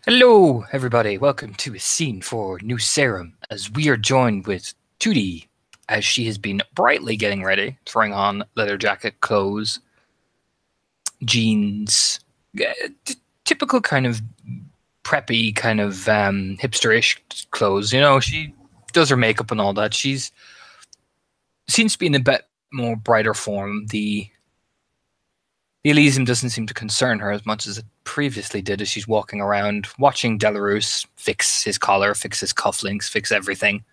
Hello, everybody. Welcome to a scene for New Serum as we are joined with Tootie as she has been brightly getting ready, throwing on leather jacket, clothes, jeans, typical kind of preppy, kind of hipster-ish clothes. You know, she does her makeup and all that. She's seems to be in a bit more brighter form. The Elysium doesn't seem to concern her as much as it previously did as she's walking around watching Delarose fix his collar, fix his cufflinks, fix everything.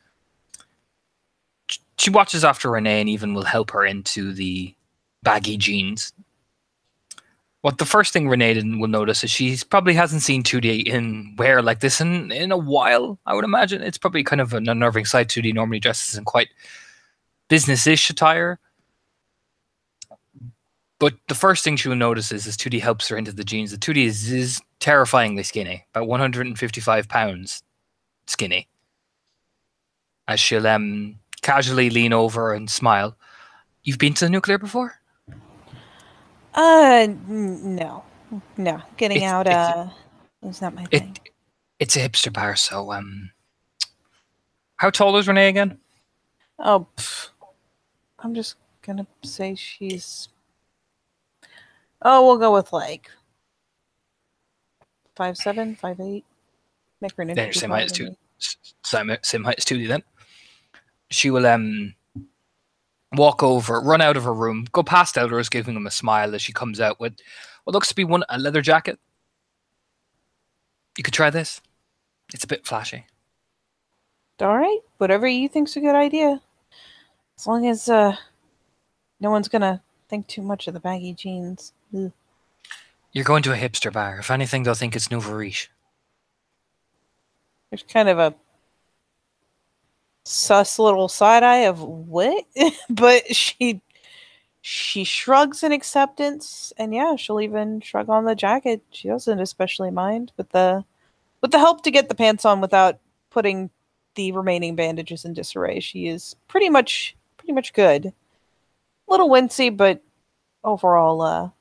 She watches after Renee and even will help her into the baggy jeans. What the first thing Renee will notice is she probably hasn't seen 2D in wear like this in a while, I would imagine. It's probably kind of an unnerving sight. 2D normally dresses in quite business-ish attire. But the first thing she will notice is as 2D helps her into the jeans, that 2D is terrifyingly skinny, about 155 pounds skinny. As she'll casually lean over and smile. You've been to the nuclear before? No. Getting out is not my thing. It's a hipster bar, so how tall is Renee again? Oh, I'm just gonna say she's. Oh, we'll go with like 5'7", 5'8". Make her Then same height as same height as 2D then. She will walk over, run out of her room, go past Eldros, giving him a smile as she comes out with what looks to be a leather jacket. You could try this. It's a bit flashy. All right, whatever you think's a good idea. As long as no one's gonna think too much of the baggy jeans. Ugh. You're going to a hipster bar. If anything, they'll think it's nouveau riche. There's kind of a sus little side eye of what? But she shrugs in acceptance, and yeah, she'll even shrug on the jacket. She doesn't especially mind with the help to get the pants on without putting the remaining bandages in disarray. She is pretty much good. A little wincy, but overall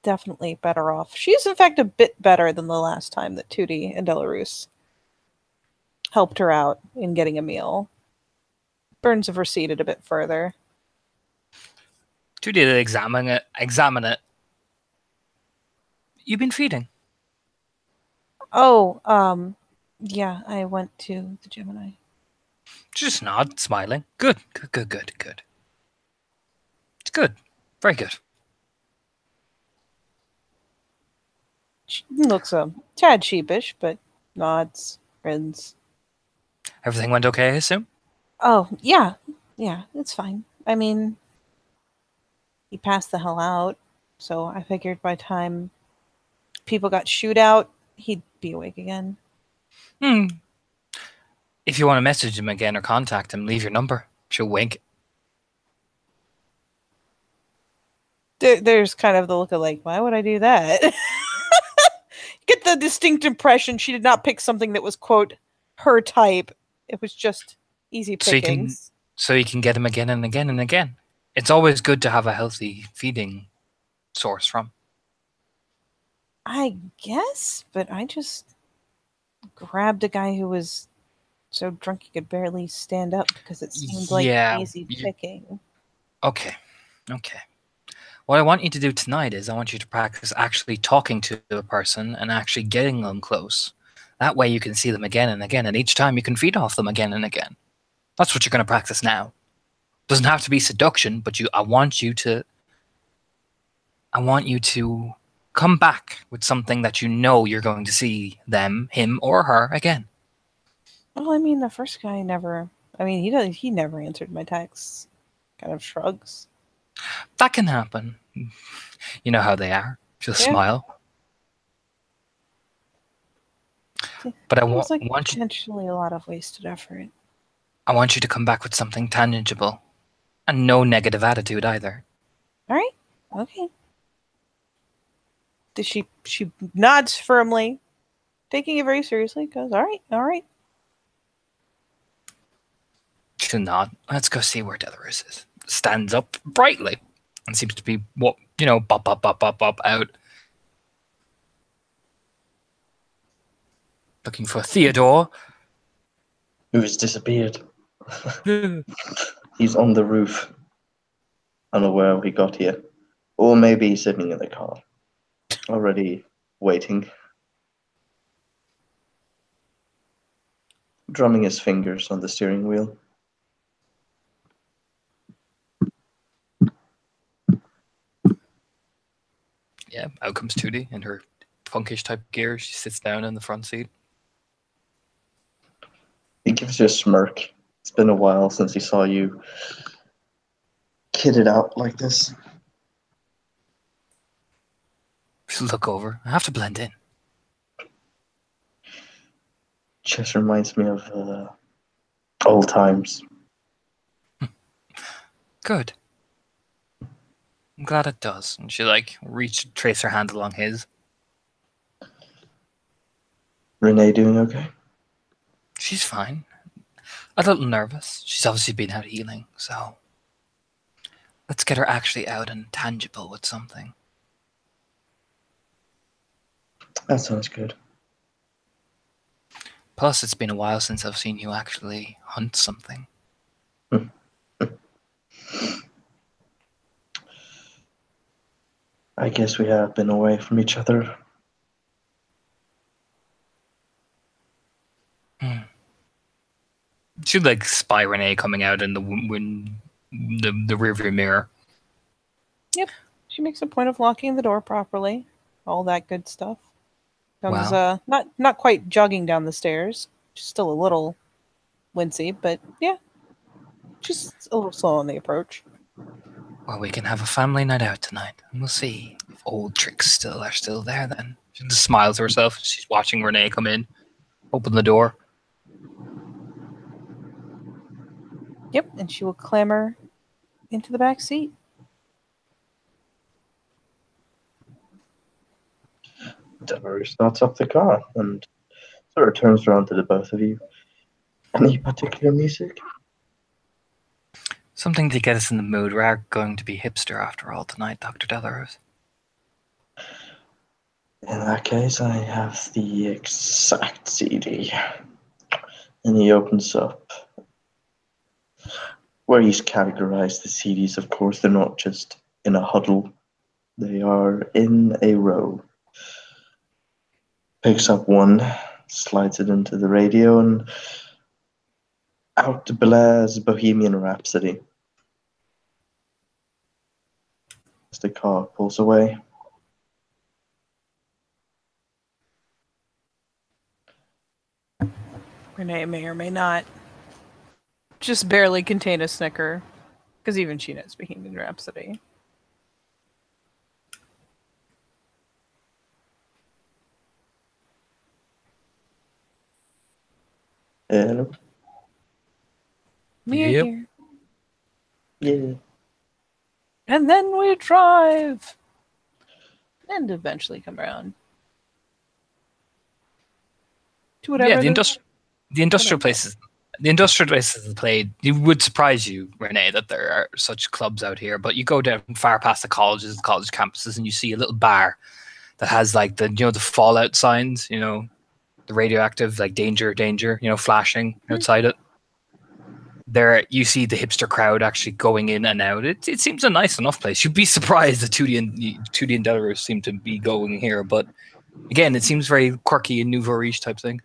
definitely better off. She's in fact a bit better than the last time that Tootie and Delarose helped her out in getting a meal. Burns have receded a bit further. Tootie did examine it. You've been feeding? Oh, yeah, I went to the Gemini. Just nod, smiling. Good. It's good. Very good. She looks a tad sheepish, but nods, grins. Everything went okay, I assume? Oh, yeah, it's fine. I mean, he passed the hell out, so I figured by the time people got shoot out, he'd be awake again. If you want to message him again or contact him, leave your number. She'll wink. There's kind of the look of like, why would I do that? Get the distinct impression she did not pick something that was, quote, her type. It was just easy pickings. So you can get him again and again and again. It's always good to have a healthy feeding source from. I guess, but I just grabbed a guy who was so drunk he could barely stand up because it seemed like easy picking. Okay. What I want you to do tonight is I want you to practice actually talking to a person and actually getting them close. That way you can see them again and again, and each time you can feed off them again and again. That's what you're going to practice now. Doesn't have to be seduction, but I want you to come back with something that you know you're going to see them, him, or her again. Well, I mean, the first guy never. I mean, he never answered my texts. Kind of shrugs. That can happen. You know how they are. She'll smile. But I want potentially a lot of wasted effort. I want you to come back with something tangible, and no negative attitude either. All right. Okay. She nods firmly, taking it very seriously. Goes, all right. She'll nod. Let's go see where Delarose is. Stands up brightly and seems to be bop out. Looking for Theodore. Who has disappeared. He's on the roof, unaware how he got here. Or maybe he's sitting in the car, already waiting. Drumming his fingers on the steering wheel. Yeah, out comes Tootie in her punkish type gear. She sits down in the front seat. He gives you a smirk. It's been a while since he saw you kitted out like this. Just look over. I have to blend in. Just reminds me of old times. Good. I'm glad it does. And she trace her hand along his. Renee doing okay? She's fine. A little nervous. She's obviously been out healing, so let's get her actually out and tangible with something. That sounds good. Plus, it's been a while since I've seen you actually hunt something. I guess we have been away from each other. She'd spy Renee coming out in the rearview mirror. Yep. She makes a point of locking the door properly. All that good stuff. Comes Wow. not quite jogging down the stairs. She's still a little wincy, but yeah. Just a little slow on the approach. Well, we can have a family night out tonight, and we'll see if old tricks are still there then. She just smiles to herself. She's watching Renee come in, open the door. Yep, and she will clamber into the back seat. Deborah starts up the car and sort of turns around to the both of you. Any particular music? Something to get us in the mood. We are going to be hipster after all tonight, Dr. Delarose. In that case, I have the exact CD. And he opens up where he's categorized the CDs. Of course, they're not just in a huddle. They are in a row. Picks up one, slides it into the radio, and out blares Bohemian Rhapsody. As the car pulls away. Renee may or may not just barely contain a snicker, because even she knows Bohemian Rhapsody. Hello? Mia Yep. here. Yeah. And then we drive. And eventually come around to whatever. Yeah, the industrial places. The industrial places played. It would surprise you, Renee, that there are such clubs out here. But you go down far past the colleges, the college campuses, and you see a little bar that has the fallout signs, the radioactive, danger, danger, flashing outside it. There, you see the hipster crowd actually going in and out. It seems a nice enough place. You'd be surprised that Tootie and Delarose seem to be going here, but again, it seems very quirky and nouveau riche type thing.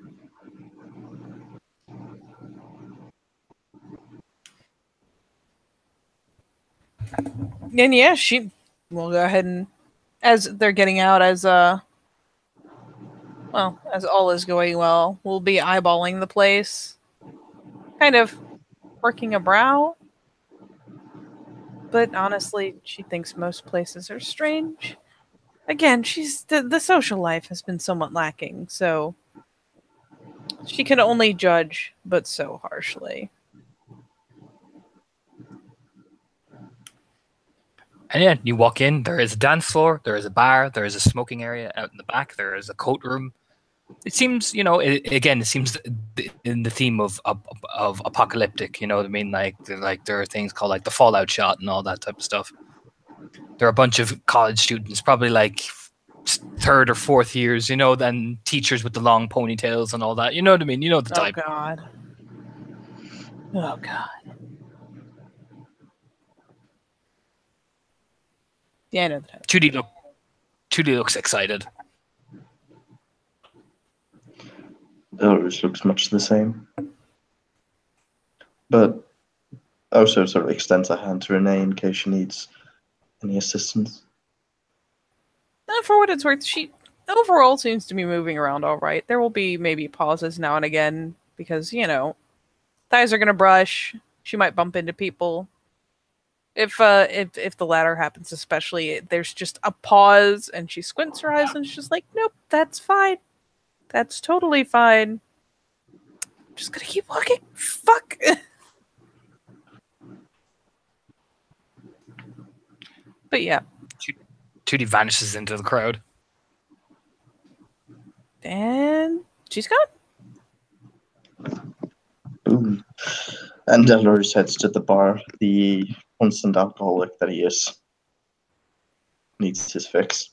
And yeah, she will go ahead and, as they're getting out, as all is going well, we'll be eyeballing the place, kind of working a brow. But honestly, she thinks most places are strange. Again, the social life has been somewhat lacking, so she can only judge, but so harshly. And yeah, you walk in, there is a dance floor, there is a bar, there is a smoking area out in the back, there is a coat room. It seems, it seems in the theme of apocalyptic, you know what I mean? There are things called the Fallout shot and all that type of stuff. There are a bunch of college students, probably third or fourth years, you know, than teachers with the long ponytails and all that. You know what I mean? You know the Oh type. God. Oh God. Yeah, I know the type. 2D looks excited. Belarus looks much the same. But also sort of extends a hand to Renee in case she needs any assistance. For what it's worth, she overall seems to be moving around all right. There will be maybe pauses now and again because, you know, thighs are gonna brush. She might bump into people. If the latter happens, especially, there's just a pause, and she squints her eyes, and she's just like, "Nope, that's fine. That's totally fine. Just gonna keep walking. Fuck." 'But yeah, 2D vanishes into the crowd. and she's gone. Boom. And Delors heads to the bar. The constant alcoholic that he is needs his fix.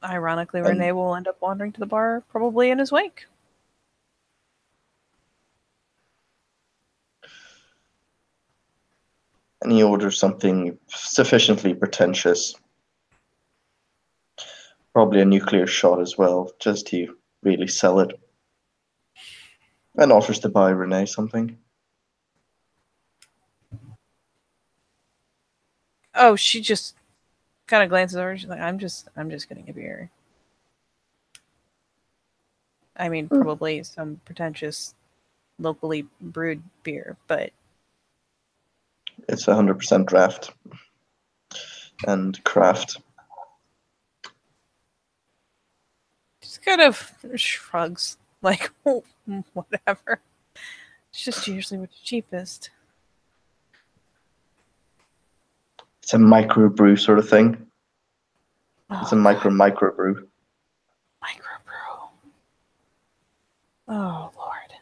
Ironically, Renee will end up wandering to the bar, probably in his wake. And he orders something sufficiently pretentious. Probably a nuclear shot as well, just to really sell it. And offers to buy Renee something. Oh, she just kind of glances over. She's like, I'm just getting a beer. I mean, probably some pretentious, locally brewed beer, but It's 100% draft and craft. just kind of shrugs, like, oh, whatever. It's just usually what's cheapest. It's a microbrew sort of thing. It's a microbrew. Microbrew. Oh, Lord.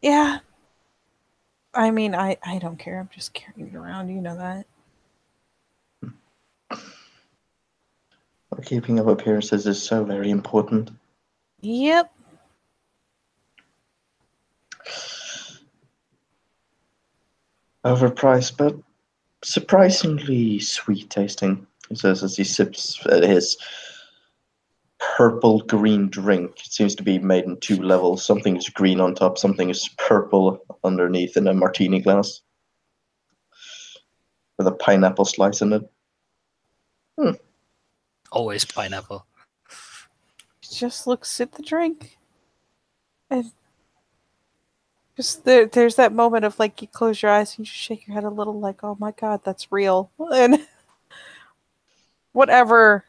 Yeah. I mean, I don't care. I'm just carrying it around. You know that. Keeping up appearances is so very important. Yep. Overpriced, but surprisingly sweet tasting, he says as he sips at his purple green drink. It seems to be made in two levels. Something is green on top, something is purple underneath in a martini glass with a pineapple slice in it. Always pineapple. Just looks at the drink. And just there's that moment of like you close your eyes and you just shake your head a little like, oh my God, that's real. And whatever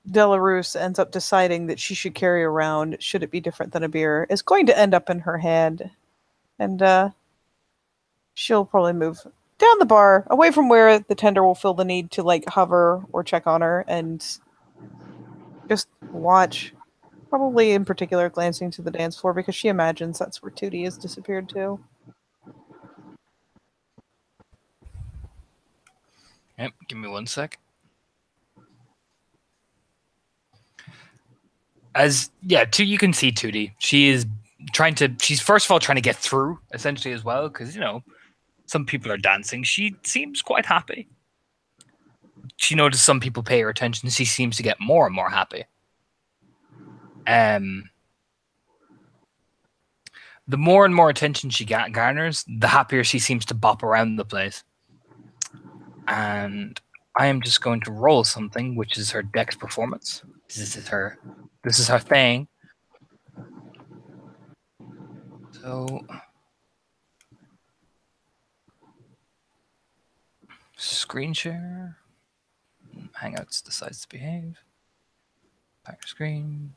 Delarose ends up deciding that she should carry around, should it be different than a beer, is going to end up in her hand. And she'll probably move down the bar, away from where the tender will feel the need to like hover or check on her, and just watch. Probably in particular glancing to the dance floor because she imagines that's where Tootie has disappeared to. Yep, give me 1 sec. You can see Tootie. She's first of all trying to get through, essentially, as well, because, you know, some people are dancing. She seems quite happy. She noticed some people pay her attention. She seems to get more and more happy. The more and more attention she garners, the happier she seems to bop around the place. And I am just going to roll something, which is her dex performance. This is her thing. So screen share. Hangouts decides to behave. Back screen.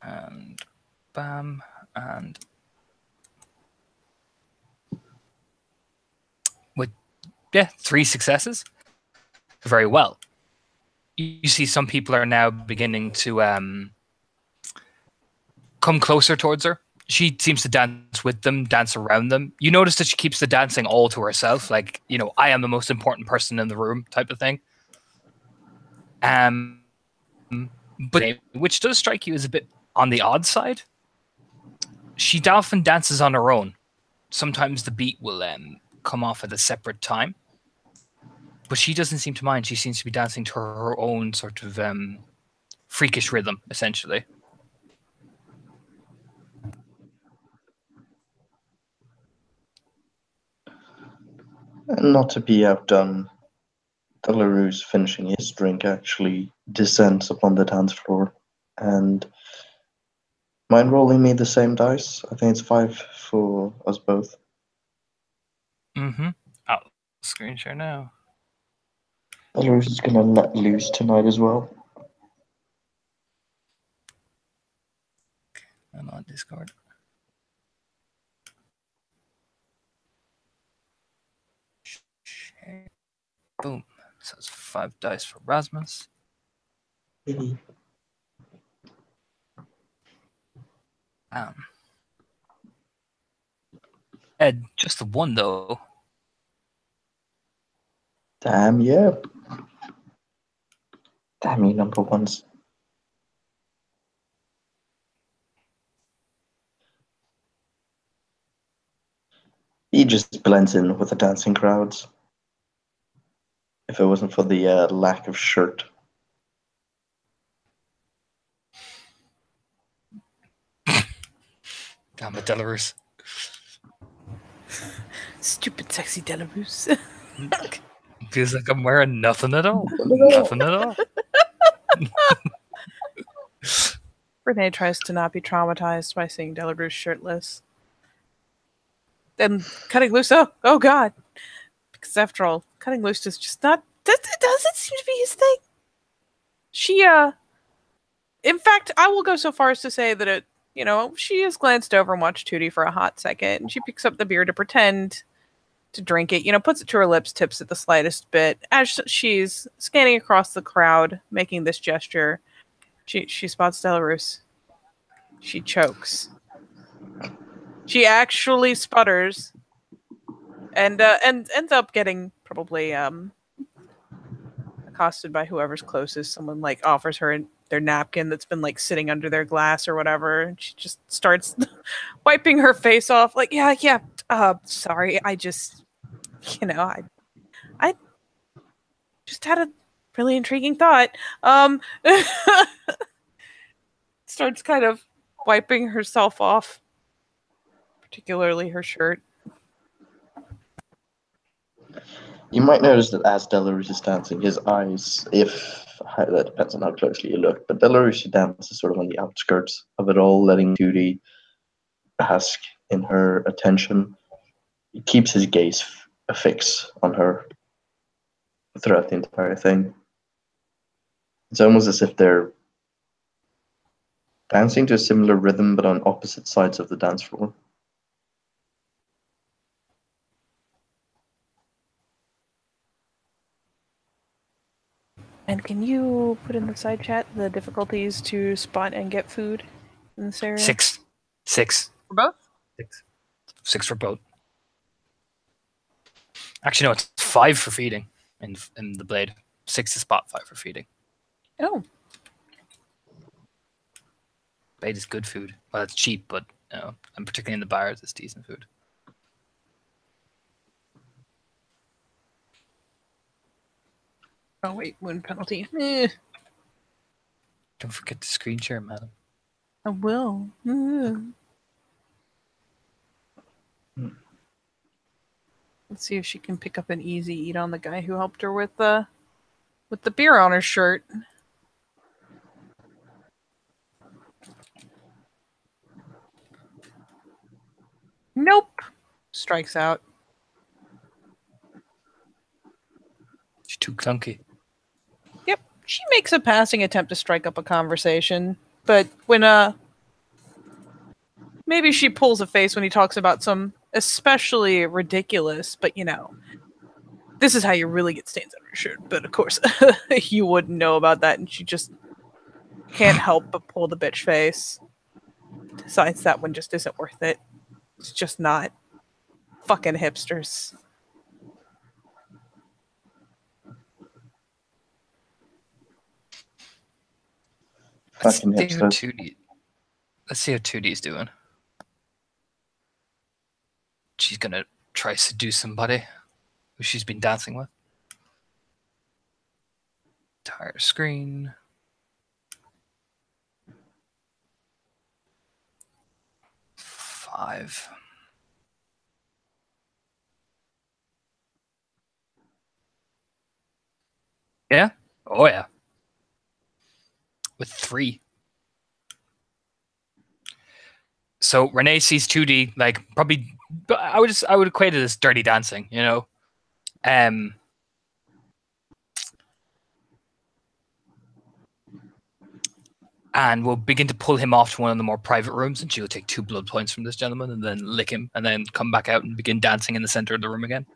And bam. And with 3 successes. Very well. You see some people are now beginning to come closer towards her. she seems to dance with them, dance around them. You notice that she keeps the dancing all to herself, like, I am the most important person in the room type of thing. But which does strike you as a bit on the odd side. She often dances on her own. Sometimes the beat will come off at a separate time, but she doesn't seem to mind. She seems to be dancing to her own sort of freakish rhythm, essentially. And not to be outdone, Delarus, finishing his drink, actually descends upon the dance floor. And mind rolling me the same dice? I think it's 5 for us both. Mm-hmm. I'll screen share now. Delarus is going to let loose tonight as well. I'm on Discord. Share. Boom. So it's 5 dice for Rasmus. Ed, just the one though. Damn, yeah. Damn you, number ones. He just blends in with the dancing crowds. If it wasn't for the lack of shirt. Damn it, Delarus. Stupid, sexy Delarus. Feels like I'm wearing nothing at all. Nothing at all. Renee tries to not be traumatized by seeing Delarus shirtless. Then cutting loose, oh god. Because after all, cutting loose is just not, it doesn't seem to be his thing. She, in fact, I will go so far as to say that she has glanced over and watched Tootie for a hot second, and she picks up the beer to pretend to drink it, puts it to her lips, tips it the slightest bit. As she's scanning across the crowd, making this gesture, she spots Delarus. She chokes. She actually sputters, and ends up getting probably accosted by whoever's closest. Someone offers her their napkin that's been sitting under their glass or whatever, and she just starts wiping her face off. Sorry, I just, I just had a really intriguing thought. Starts kind of wiping herself off, particularly her shirt. You might notice that as Delarus is dancing, his eyes, that depends on how closely you look, but Delarus dances sort of on the outskirts of it all, letting Tootie bask in her attention. He keeps his gaze fixed on her throughout the entire thing. It's almost as if they're dancing to a similar rhythm, but on opposite sides of the dance floor. And can you put in the side chat the difficulties to spot and get food in this area? 6. For both? 6 for both. Actually, no, it's 5 for feeding in the blade. 6 to spot, 5 for feeding. Oh. Blade is good food. Well, it's cheap, but and particularly in the bars, it's decent food. Oh wait, wound penalty. Don't forget to screen share, madam. I will. Let's see if she can pick up an easy eat on the guy who helped her with the beer on her shirt. Nope. Strikes out. She's too clunky. Yep. She makes a passing attempt to strike up a conversation, but when maybe she pulls a face when he talks about some especially ridiculous, but this is how you really get stains on your shirt. But of course, you wouldn't know about that, and she just can't help but pull the bitch face. decides that one just isn't worth it. It's just not. Fucking hipsters. Fucking Let's hipsters. see how 2D's doing. She's gonna try to seduce somebody who she's been dancing with. Entire screen. Five. Yeah? Oh yeah. With 3. So Renee sees 2D like probably. I would equate it as dirty dancing, you know. And we'll begin to pull him off to one of the more private rooms, and she'll take 2 blood points from this gentleman, and then lick him, and then come back out and begin dancing in the center of the room again.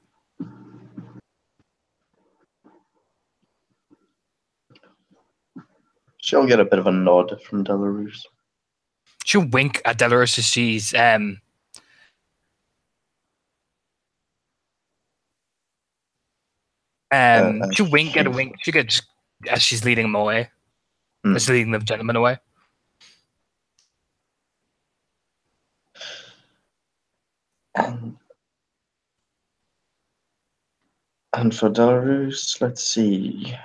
She'll get a bit of a nod from Delarose. She'll wink at Delarose as she's she'll wink at a wink. She gets as she's leading him away. As leading the gentleman away. And for Delarose, let's see.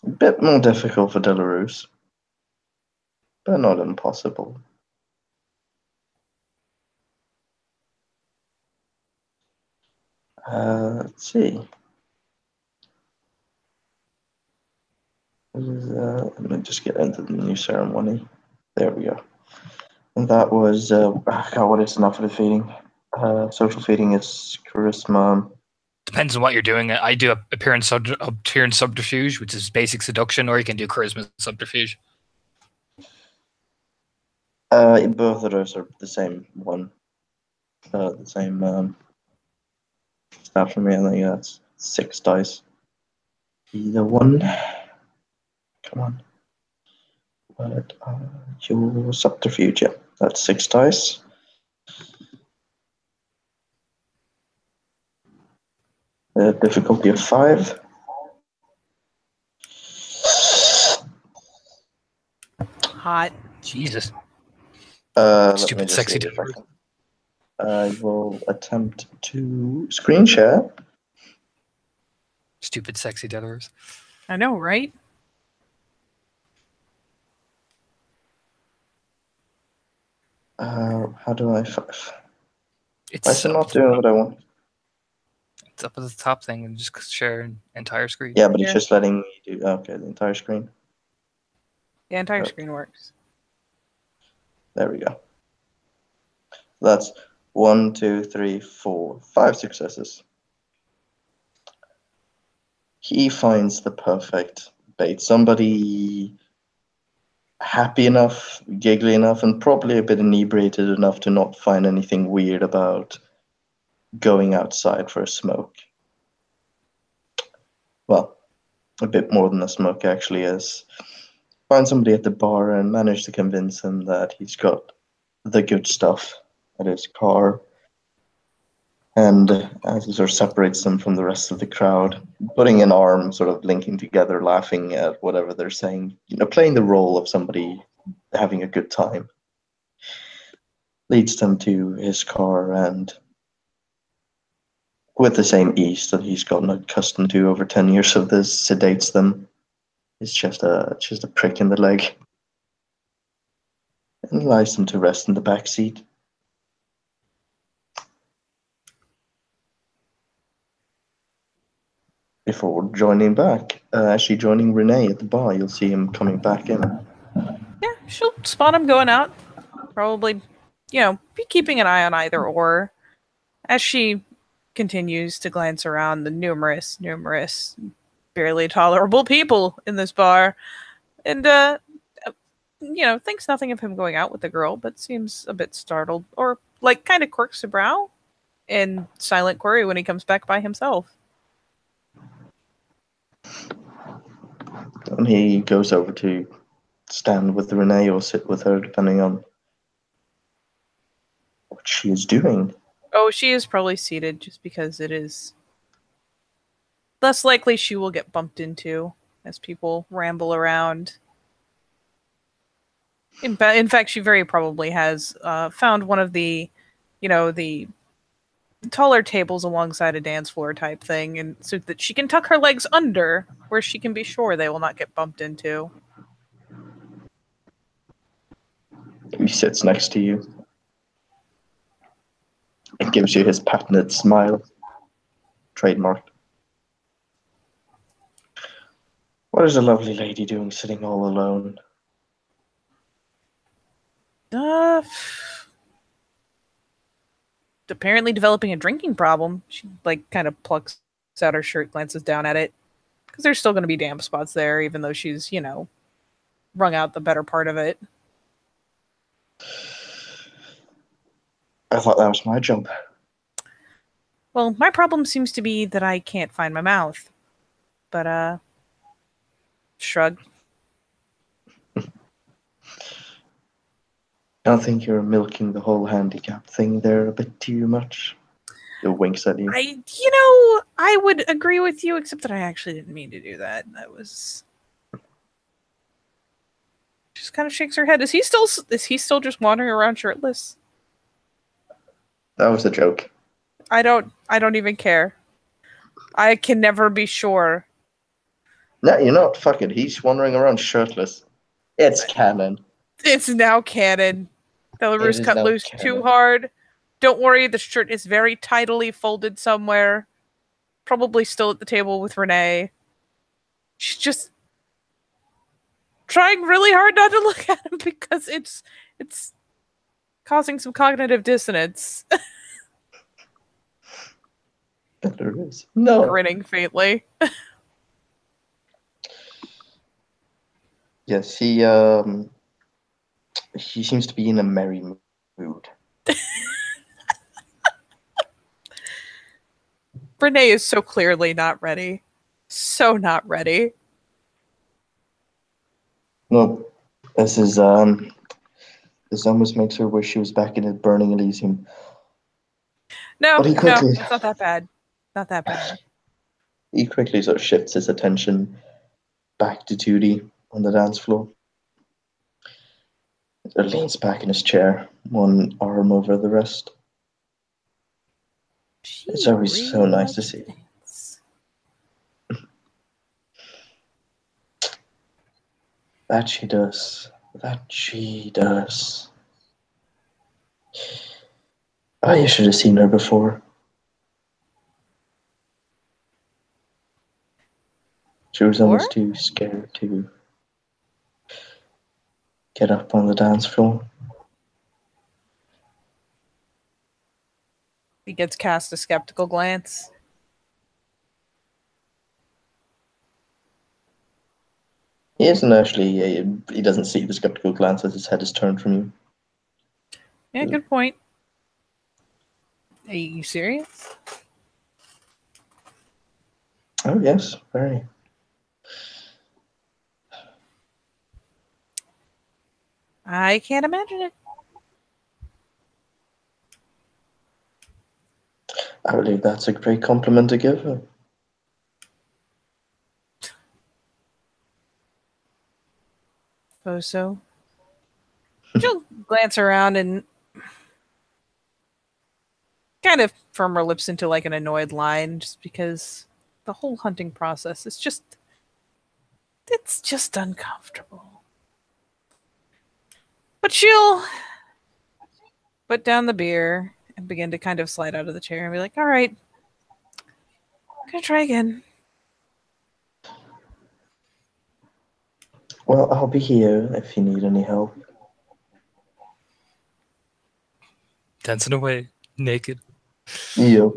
A bit more difficult for Delarose, but not impossible. Let's see. Let me just get into the new ceremony. There we go. And that was, God, what is enough for the feeding? Social feeding is charisma. Depends on what you're doing. I do appearance subterfuge, which is basic seduction, or you can do charisma subterfuge. Both of those are the same one. The same stat for me. I think that's 6 dice. Either one. Come on. What are your subterfuge? Yeah, that's 6 dice. Difficulty of 5. Hot. Jesus. Stupid sexy. I will attempt to screen share. Stupid sexy Delarose. I know, right? How do I? It's Why is it not doing what I want? It's up at the top thing and just share an entire screen. Yeah, but it's just letting me do. Okay, the entire screen. The entire screen works. There we go. That's 1, 2, 3, 4, 5 successes. He finds the perfect bait. Somebody happy enough, giggly enough, and probably a bit inebriated enough to not find anything weird about going outside for a smoke. Well, a bit more than a smoke actually is. Find somebody at the bar and manage to convince him that he's got the good stuff at his car. And as he sort of separates them from the rest of the crowd, putting an arm, sort of linking together, laughing at whatever they're saying, playing the role of somebody having a good time, leads them to his car, and with the same ease that he's gotten accustomed to over 10 years of this, sedates them. It's just a prick in the leg, and allows them to rest in the back seat. Before joining back, actually joining Renee at the bar, you'll see him coming back in. Yeah, she'll spot him going out. Probably, be keeping an eye on either or. As she continues to glance around the numerous, barely tolerable people in this bar. And, thinks nothing of him going out with the girl, but seems a bit startled. Or, kind of quirks a brow in silent query when he comes back by himself. And he goes over to stand with Renee or sit with her, depending on what she is doing. Oh, she is probably seated just because it is less likely she will get bumped into as people ramble around. In fact, she very probably has found one of the, the taller tables alongside a dance floor type thing, and so that she can tuck her legs under, where she can be sure they will not get bumped into. He sits next to you and gives you his patented smile, trademarked. What is a lovely lady doing sitting all alone? Apparently developing a drinking problem. She kind of plucks out her shirt, glances down at it, because there's still going to be damp spots there, even though she's wrung out the better part of it. I thought that was my job. Well, my problem seems to be that I can't find my mouth. But, shrug. I think you're milking the whole handicap thing there a bit too much. It winks at you. I would agree with you, except that I actually didn't mean to do that. That was... Just kind of shakes her head. Is he still just wandering around shirtless? That was a joke. I don't even care. I can never be sure. No, you're not. Fuck it. He's wandering around shirtless. It's canon. It's now canon. Belarus cut loose canon. too hard. Don't worry, the shirt is very tidily folded somewhere. Probably still at the table with Renee. She's just trying really hard not to look at him because it's causing some cognitive dissonance. Belarus. No. Grinning faintly. Yes, he seems to be in a merry mood. Renee is so clearly not ready. So not ready. Well, this almost makes her wish she was back in a burning Elysium. No, But it's not that bad. Not that bad. He quickly sort of shifts his attention back to Tootie on the dance floor. He leans back in his chair, one arm over the rest. It's always really so nice to see. That she does. That she does. You should have seen her before. She was almost too scared to get up on the dance floor. He gets cast a skeptical glance. He isn't actually. He doesn't see the skeptical glance as his head is turned from you. Yeah, good point. Are you serious? Oh, yes, very. I can't imagine it. I believe that's a great compliment to give her. Suppose so. She'll glance around and kind of firm her lips into an annoyed line, just because the whole hunting process is it's just uncomfortable. But she'll put down the beer and begin to kind of slide out of the chair and be like, all right, I'm gonna try again. Well, I'll be here if you need any help. Dancing away, naked. Yep.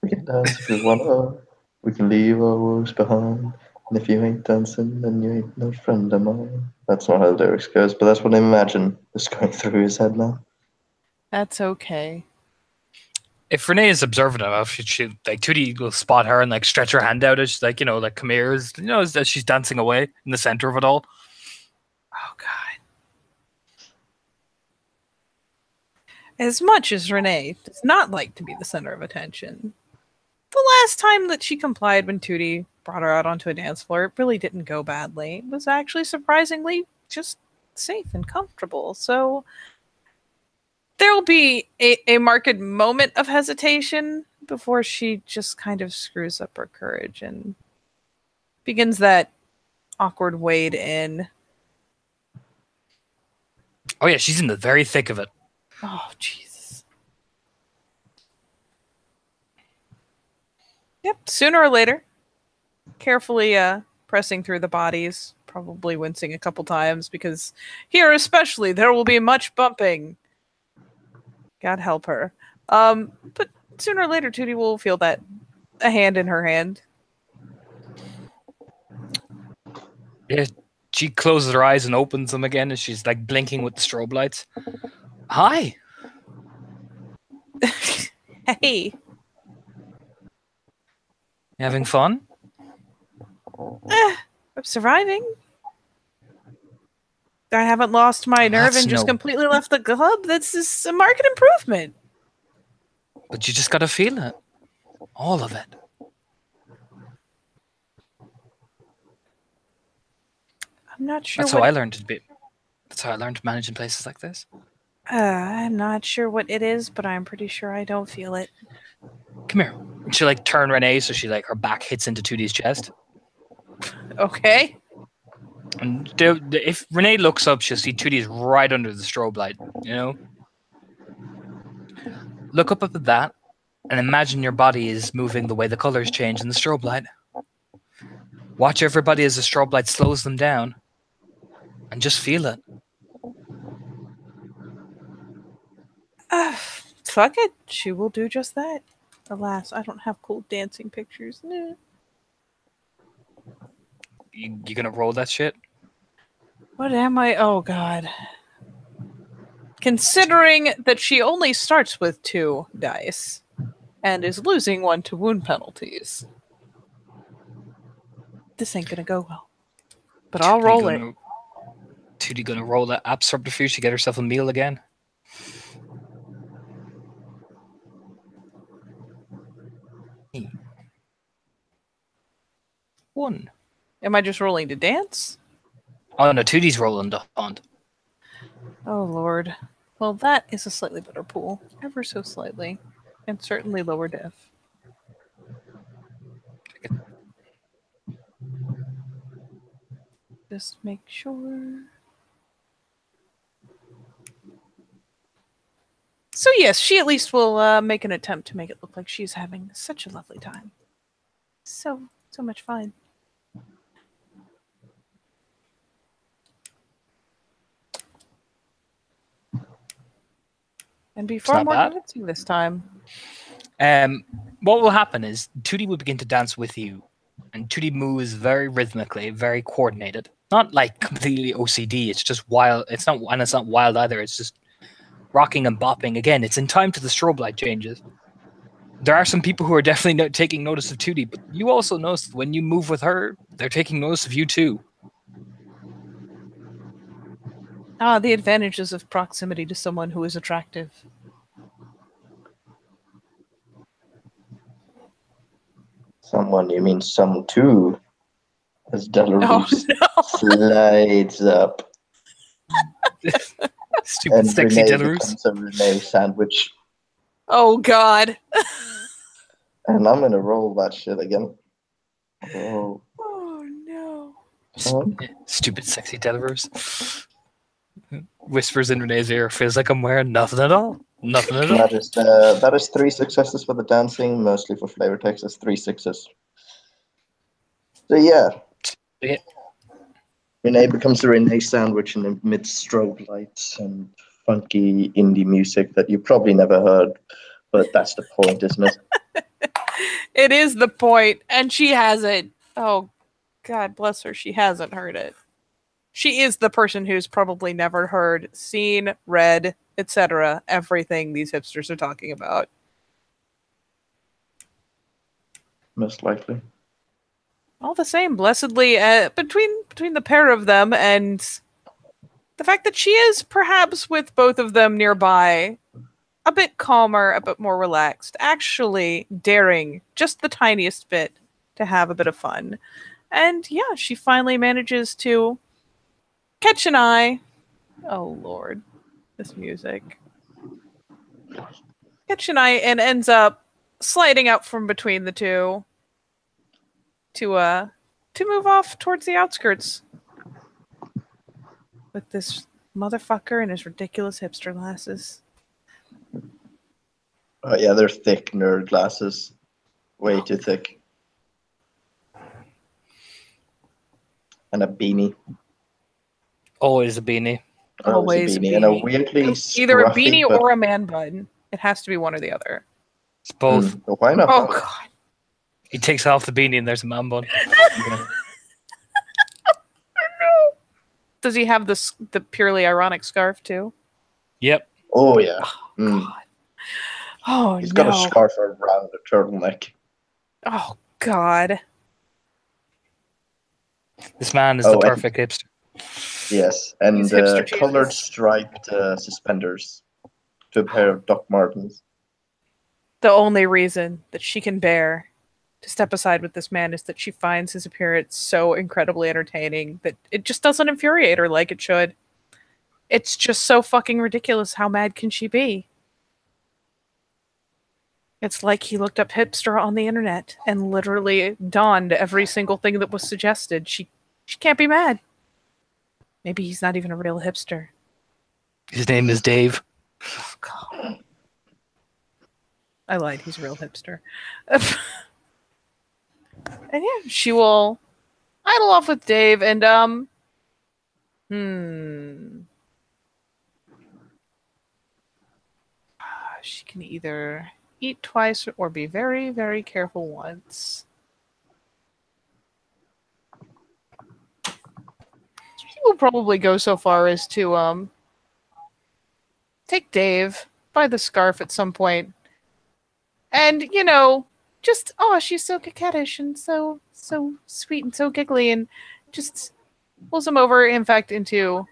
We can dance if we wanna. We can leave our worries behind. And if you ain't dancing, then you ain't no friend of mine. That's not how the lyrics goes, but that's what I imagine is going through his head now. That's okay. If Renee is observant enough, she Tootie will spot her and stretch her hand out as come here, as she's dancing away in the center of it all. Oh, God. As much as Renee does not like to be the center of attention, the last time that she complied when Tootie brought her out onto a dance floor, it really didn't go badly. It was actually surprisingly just safe and comfortable. So there will be a marked moment of hesitation before she just kind of screws up her courage and begins that awkward wade in. Oh yeah, she's in the very thick of it. Oh, Jesus. Yep, sooner or later, carefully pressing through the bodies, probably wincing a couple times because here especially there will be much bumping. God help her. But sooner or later, Tootie will feel that a hand in her hand. Yeah, she closes her eyes and opens them again, and she's like blinking with the strobe lights. Hi. Hey. You having fun? I'm surviving. I haven't lost my nerve and just completely left the club. That's just a marked improvement. But you just gotta feel it. All of it. I'm not sure. That's how I learned to be. That's how I learned to manage in places like this. I'm not sure what it is, but I'm pretty sure I don't feel it. Come here. She like turn Renee so she like her back hits into Tootie's chest. Okay. And if Renee looks up, she'll see Tootie's right under the strobe light. You know. Look up at that, and imagine your body is moving the way the colors change in the strobe light. Watch everybody as the strobe light slows them down, and just feel it. Fuck it. She will do just that. Alas, I don't have cool dancing pictures. Nah. You gonna roll that shit? What am I? Oh, God. Considering that she only starts with 2 dice and is losing 1 to wound penalties, this ain't gonna go well. But I'll roll it. Tootie gonna roll that app subterfuge to get herself a meal again? One. Am I just rolling to dance? Oh no, Tootie's rolling the hunt. Oh, Lord. Well, that is a slightly better pool. Ever so slightly. And certainly lower diff. Just make sure. So yes, she at least will make an attempt to make it look like she's having such a lovely time. So much fun. And be far more convincing this time. What will happen is Tootie will begin to dance with you, and Tootie moves very rhythmically, very coordinated. Not like completely OCD. It's just wild. It's not wild either. It's just rocking and bopping. Again, it's in time to the strobe light changes. There are some people who are definitely taking notice of Tootie, but you also notice that when you move with her, they're taking notice of you too. Ah, the advantages of proximity to someone who is attractive. Someone, you mean some two? As Delarose slides up. Stupid and sexy Renee Delarose. becomes a Renee sandwich. Oh, God. And I'm going to roll that shit again. Oh no. Stupid sexy Delarose. Whispers in Renee's ear, feels like I'm wearing nothing at all. Nothing at all. That is 3 successes for the dancing, mostly for flavor text. That's 3 6s. So yeah. Renee becomes a Renee sandwich in amidst strobe lights and funky indie music that you probably never heard, but that's the point, isn't it? It is the point, and she hasn't. Oh, God bless her, she hasn't heard it. She is the person who's probably never heard, seen, read, etc. everything these hipsters are talking about. Most likely. All the same, blessedly, between the pair of them and the fact that she is perhaps with both of them nearby, a bit calmer, a bit more relaxed, actually daring just the tiniest bit to have a bit of fun. And yeah, she finally manages to catch an eye. Oh Lord, this music. Catch an eye and ends up sliding out from between the two to move off towards the outskirts with this motherfucker and his ridiculous hipster glasses. Oh yeah, they're thick nerd glasses. Way too thick. And a beanie. Always a beanie. Always a beanie. And a weirdly either a scruffy, beanie but... or a man bun. It has to be one or the other. It's both. Why not? Oh god. He takes off the beanie and there's a man bun. Yeah. Does he have the purely ironic scarf too? Yep. Oh yeah. God. Oh He's no. got a scarf around a turtleneck. Oh god. This man is the perfect hipster. Yes, and He's hipster colored Jesus. striped suspenders to a pair of Doc Martens. The only reason that she can bear to step aside with this man is that she finds his appearance so incredibly entertaining that it just doesn't infuriate her like it should. It's just so fucking ridiculous. How mad can she be? It's like he looked up hipster on the internet and literally donned every single thing that was suggested. She can't be mad. Maybe he's not even a real hipster. His name is Dave. Oh, God. I lied. He's a real hipster. And yeah, she will idle off with Dave and she can either eat twice or be very, very careful once. She will probably go so far as to take Dave by the scarf at some point. And, you know, just, oh, she's so coquettish and so sweet and so giggly, and just pulls him over, in fact, into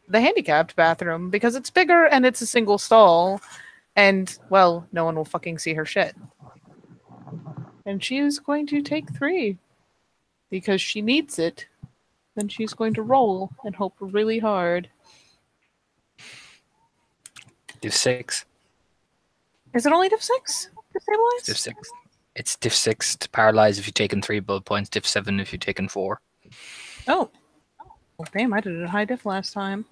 the handicapped bathroom because it's bigger and it's a single stall. And, well, no one will fucking see her shit. And she is going to take 3 because she needs it. Then she's going to roll and hope really hard. Div 6. Is it only Div 6 to stabilize? Div 6. It's Div 6 to paralyze if you've taken 3 bullet points. Div 7 if you've taken 4. Oh. Well, damn, I did it at high diff last time.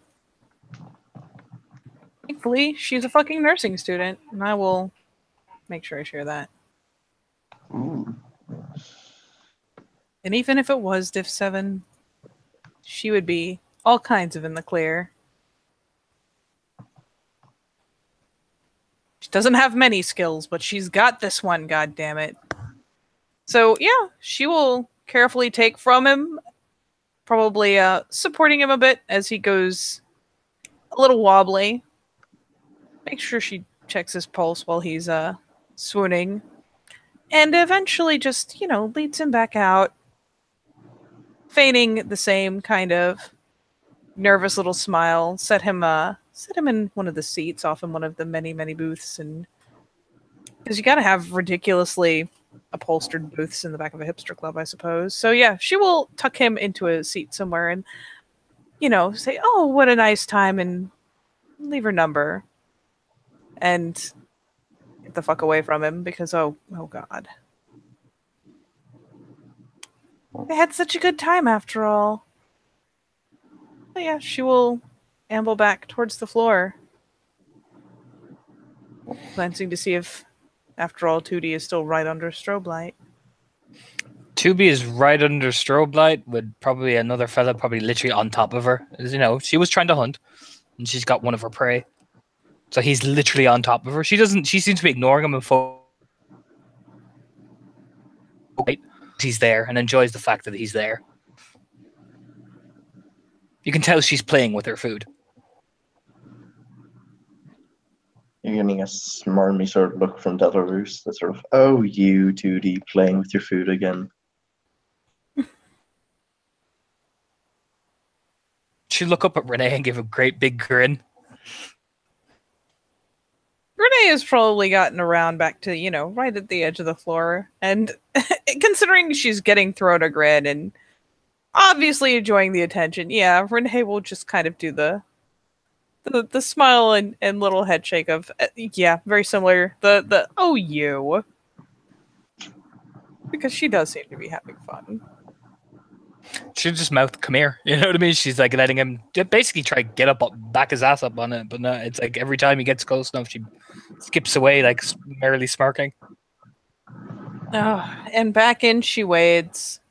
Thankfully, she's a fucking nursing student, and I will make sure I share that. Ooh. And even if it was Div 7, she would be all kinds of in the clear. She doesn't have many skills, but she's got this one, goddammit. So, yeah, she will carefully take from him, probably supporting him a bit as he goes a little wobbly. Make sure she checks his pulse while he's swooning. And eventually just, you know, leads him back out, feigning the same kind of nervous little smile. Set him in one of the seats off in one of the many, many booths. And because you gotta have ridiculously upholstered booths in the back of a hipster club, I suppose. So yeah, she will tuck him into a seat somewhere and, you know, say, oh, what a nice time, and leave her number. And get the fuck away from him because, oh god. They had such a good time after all. But yeah, she will amble back towards the floor, glancing to see if, after all, Tootie is still right under strobe light. Tubi is right under strobe light with probably another fella probably literally on top of her. As you know, she was trying to hunt and she's got one of her prey. So he's literally on top of her. She seems to be ignoring him and he's there and enjoys the fact that he's there. You can tell she's playing with her food. You're getting a smarmy sort of look from Belarus. That sort of, oh, you 2D playing with your food again. she'll look up at Renee and give a great big grin. Renee has probably gotten around back to, right at the edge of the floor. And considering she's getting thrown a grin and obviously enjoying the attention, yeah, Renee will just kind of do the smile and little head shake of, yeah, very similar. The oh, you. Because she does seem to be having fun. She'll just mouth, "Come here." You know what I mean? She's like letting him basically try to get up, back his ass up on it. But no, it's like every time he gets close enough, she skips away, like merrily smirking. And back in she wades.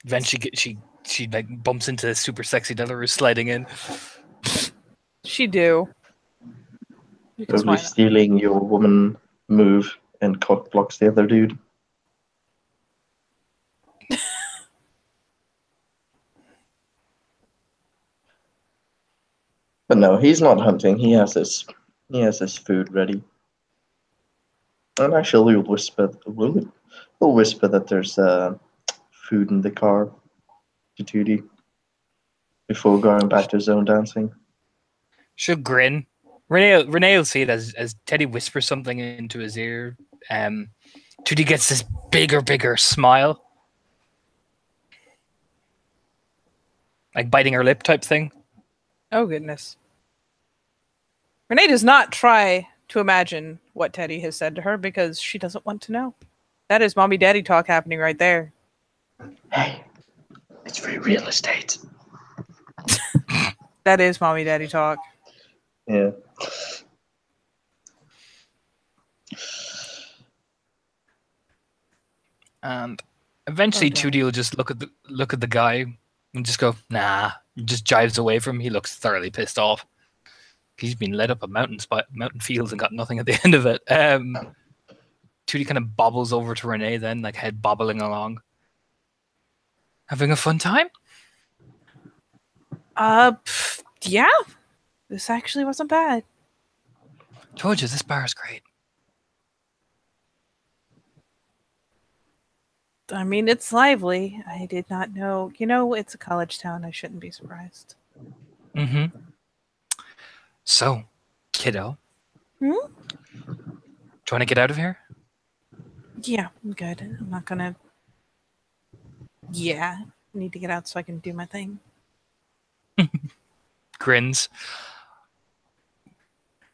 Then she like bumps into super sexy Delarue sliding in. She do. Because Totally stealing your woman move and cock blocks the other dude. But no, he's not hunting. He has his food ready. And actually, we'll whisper that there's food in the car to Tootie before going back to his own dancing. She'll grin. Renee will see it as Teddy whispers something into his ear. Tootie gets this bigger smile, like biting her lip type thing. Oh, goodness. Renee does not try to imagine what Teddy has said to her because she doesn't want to know. That is mommy daddy talk happening right there. Hey, it's free real estate. That is mommy daddy talk. Yeah. And eventually, Tootie will just look at the guy and just go, "Nah." He just jives away from him. He looks thoroughly pissed off. He's been led up a mountain field and got nothing at the end of it. Tootie kind of bobbles over to Renee then, like head bobbling along. Having a fun time? Yeah. This actually wasn't bad. Told you, this bar is great. I mean, it's lively. I did not know. It's a college town. I shouldn't be surprised. Mm-hmm. So, kiddo. Hmm? Do you want to get out of here? Yeah, I'm good. I'm not gonna... Yeah. I need to get out so I can do my thing. Grins.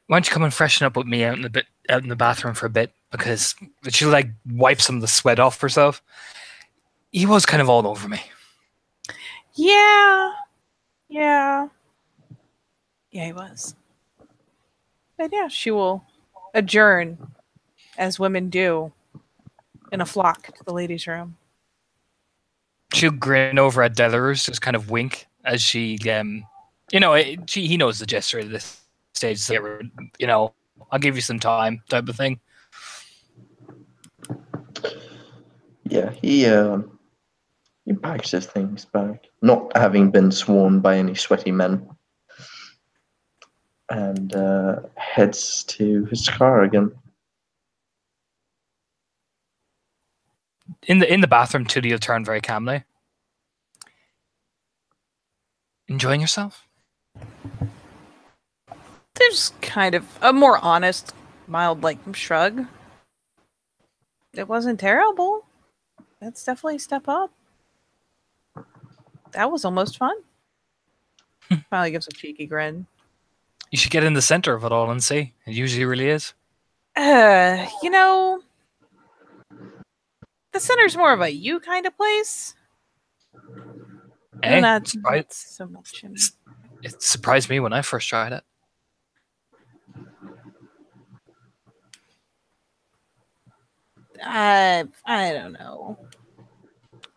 Why don't you come and freshen up with me out in the bathroom for a bit? Because she'll like wipe some of the sweat off herself. He was kind of all over me. Yeah, he was. But yeah, she will adjourn, as women do, in a flock to the ladies' room. She'll grin over at Delarue, just kind of wink as she, he knows the gesture at this stage. So, I'll give you some time, type of thing. Yeah, he packs his things back, not having been sworn by any sweaty men, and heads to his car again. In the bathroom, Tootie will turn very calmly. Enjoying yourself? There's kind of a more honest, mild, shrug. It wasn't terrible. That's definitely a step up. That was almost fun. Finally gives a cheeky grin. You should get in the center of it all and see. It usually really is. The center's more of a you kind of place. Hey, not so much. It surprised me when I first tried it. I don't know.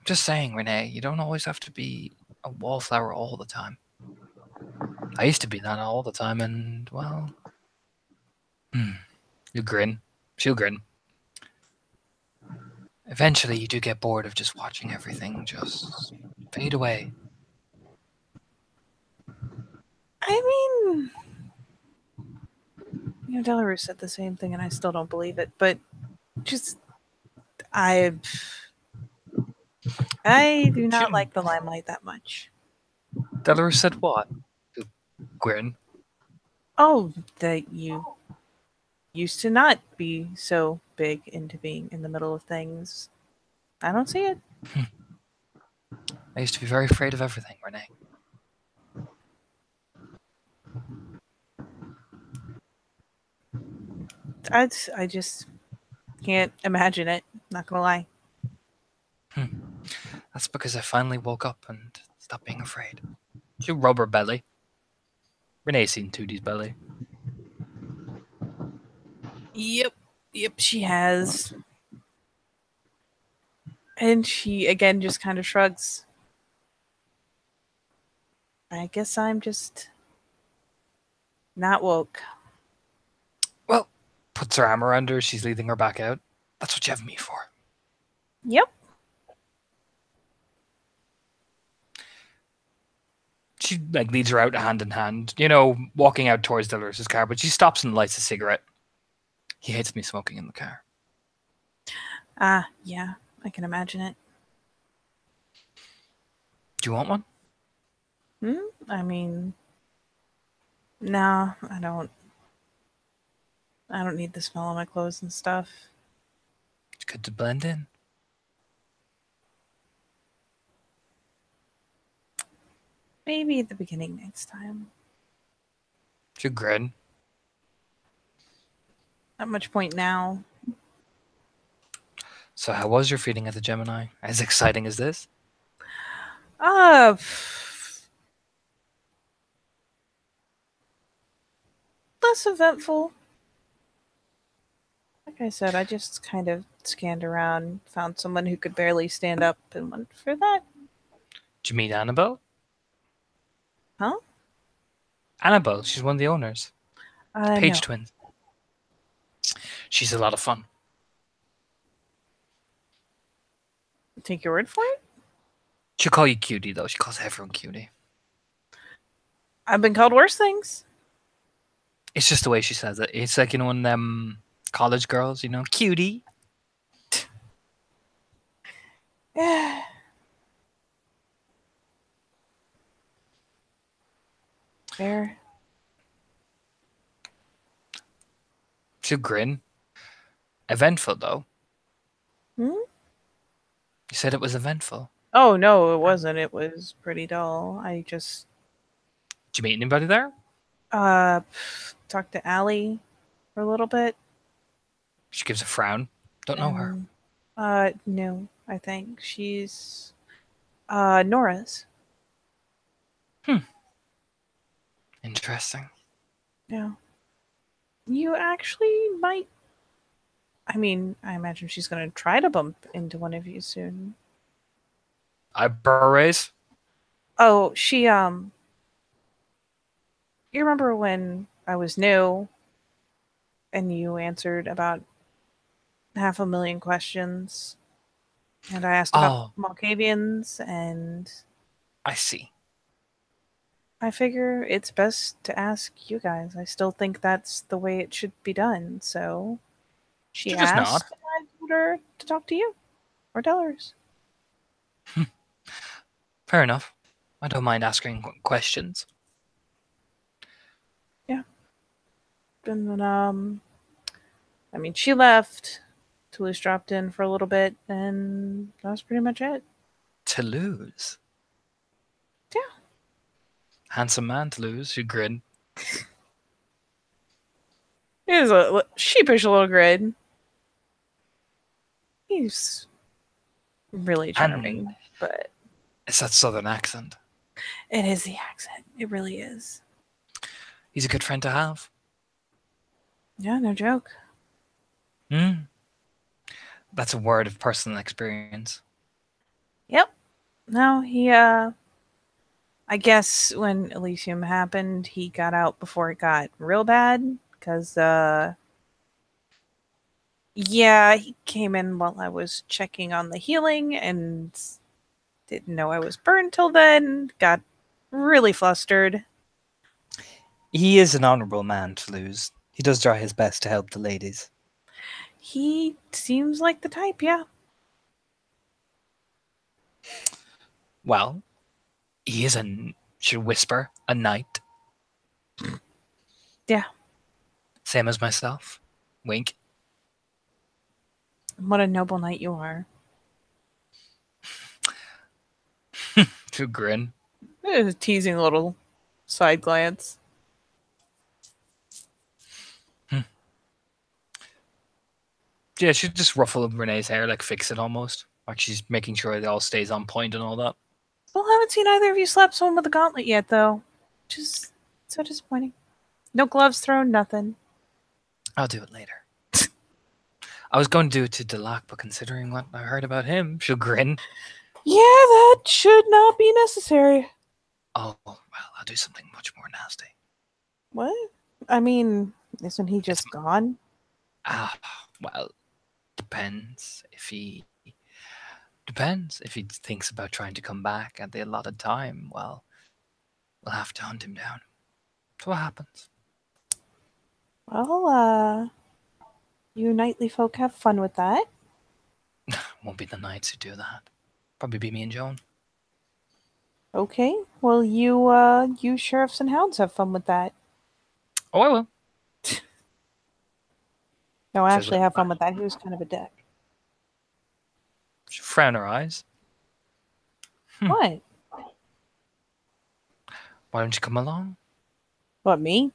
Just saying, Renee, you don't always have to be a wallflower all the time. I used to be that all the time, and, well... You grin. She'll grin. Eventually, you do get bored of just watching everything just fade away. I mean... Delarue said the same thing, and I still don't believe it, but just... I do not like the limelight that much. Delaware said what? Grin. Oh, that you used to not be so big into being in the middle of things. I don't see it. I used to be very afraid of everything, Renee. I just can't imagine it. Not gonna lie. That's because I finally woke up and stopped being afraid. She rub her belly. Renee's seen Tootie's belly. Yep, she has. And she again just kind of shrugs. I guess I'm just not woke. Well, puts her arm around her. She's leading her back out. That's what you have me for. Yep. She leads her out hand in hand, walking out towards Dolores' car, but she stops and lights a cigarette. He hates me smoking in the car. Yeah, I can imagine it. Do you want one? I mean, no, I don't. I don't need the smell on my clothes and stuff. It's good to blend in. Maybe at the beginning next time. She grin. Not much point now. So how was your feeding at the Gemini? As exciting as this? Less eventful. Like I said, I just kind of scanned around, found someone who could barely stand up, and went for that. Did you meet Annabelle? Huh? Annabelle, she's one of the owners. Page No. twins. She's a lot of fun. Take your word for it? She'll call you cutie, though. She calls everyone cutie. I've been called worse things. It's just the way she says it. It's like, when them college girls, cutie. Yeah. Fair. She'll grin. Eventful, though. Hmm? You said it was eventful. Oh, no, it wasn't. It was pretty dull. I just Did you meet anybody there? talked to Allie for a little bit. She gives a frown. Don't know her. No, I think she's Nora's. Interesting. Yeah. You actually might. I mean, I imagine she's going to try to bump into one of you soon. Eyebrow raise? Oh, you remember when I was new and you answered about 500,000 questions and I asked about Malkavians, and I see. I figure it's best to ask you guys. I still think that's the way it should be done. So she Just nod. asked, and I told her to talk to you or Tellers. Fair enough. I don't mind asking questions. Yeah. And then, I mean, she left. Toulouse dropped in for a little bit, and that was pretty much it. Toulouse? Yeah. Handsome man, Toulouse, who grin. He is a sheepish little grin. He's really charming, but it's that southern accent. It is the accent. It really is. He's a good friend to have. Yeah, no joke. That's a word of personal experience. Yep. No, he, I guess when Elysium happened, he got out before it got real bad, because, yeah, he came in while I was checking on the healing and didn't know I was burned till then, got really flustered. He is an honourable man, Toulouse. He does try his best to help the ladies. He seems like the type, yeah. Well, he is should whisper, a knight. Yeah. Same as myself. Wink. What a noble knight you are. To grin. A teasing little side glance. Yeah, she'd just ruffle Renee's hair, like fix it almost. Like she's making sure it all stays on point and all that. Still haven't seen either of you slap someone with a gauntlet yet, though. Just so disappointing. No gloves thrown, nothing. I'll do it later. I was going to do it to Delac, but considering what I heard about him, she'll grin. Yeah, that should not be necessary. Oh, well, I'll do something much more nasty. What? I mean, isn't he just gone? Well, depends if he thinks about trying to come back at the allotted time. Well, we'll have to hunt him down. So what happens? Well, you knightly folk have fun with that. Won't be the knights who do that. Probably be me and Joan. Okay. Well, you sheriffs and hounds have fun with that. Oh, I will. No, actually have fun with that. He was kind of a dick. She'll frown her eyes. What? Why don't you come along? What, me?